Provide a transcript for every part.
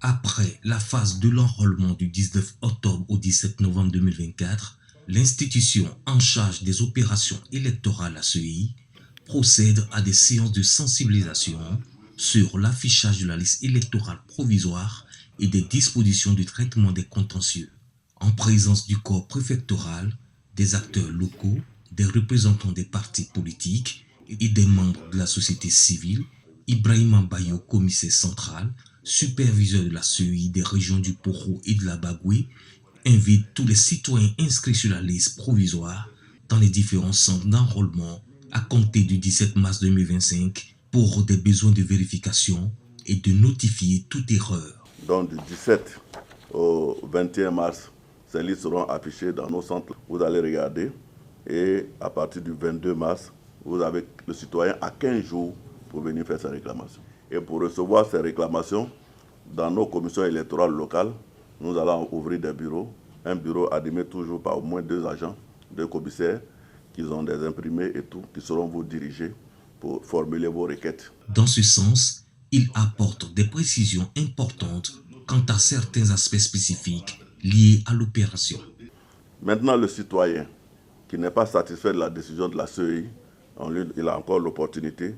Après la phase de l'enrôlement du 19 octobre au 17 novembre 2024, l'institution en charge des opérations électorales, la CEI, procède à des séances de sensibilisation sur l'affichage de la liste électorale provisoire et des dispositions de traitement des contentieux, en présence du corps préfectoral, des acteurs locaux, des représentants des partis politiques et des membres de la société civile. Ibrahima Bayo, commissaire central, superviseur de la CEI des régions du Poro et de la Bagoué, invite tous les citoyens inscrits sur la liste provisoire dans les différents centres d'enrôlement à compter du 17 mars 2025 pour des besoins de vérification et de notifier toute erreur. Donc du 17 au 21 mars, ces listes seront affichées dans nos centres. Vous allez regarder et à partir du 22 mars, vous avez le citoyen à 15 jours pour venir faire sa réclamation. Et pour recevoir ces réclamations, dans nos commissions électorales locales, nous allons ouvrir des bureaux. Un bureau animé toujours par au moins 2 agents, 2 commissaires, qui ont des imprimés et tout, qui seront vous dirigés pour formuler vos requêtes. Dans ce sens, il apporte des précisions importantes quant à certains aspects spécifiques liés à l'opération. Maintenant, le citoyen qui n'est pas satisfait de la décision de la CEI, il a encore l'opportunité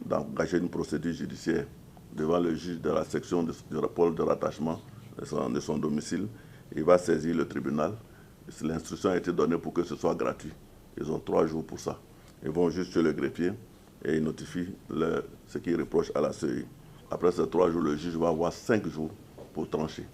d'engager une procédure judiciaire devant le juge de la section du pôle de rattachement de son domicile. Il va saisir le tribunal. L'instruction a été donnée pour que ce soit gratuit. Ils ont 3 jours pour ça. Ils vont juste chez le greffier et ils notifient ce qu'ils reprochent à la CEI. Après ces 3 jours, le juge va avoir 5 jours pour trancher.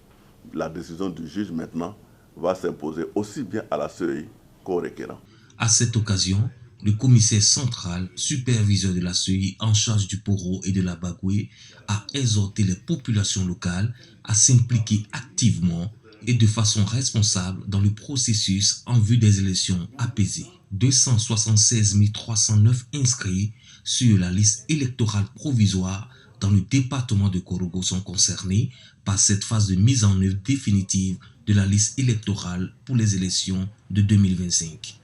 La décision du juge maintenant va s'imposer aussi bien à la CEI qu'au requérant. À cette occasion, le commissaire central, superviseur de la CEI en charge du Poro et de la Bagoué, a exhorté les populations locales à s'impliquer activement et de façon responsable dans le processus en vue des élections apaisées. 276 309 inscrits sur la liste électorale provisoire dans le département de Korogo sont concernés par cette phase de mise en œuvre définitive de la liste électorale pour les élections de 2025.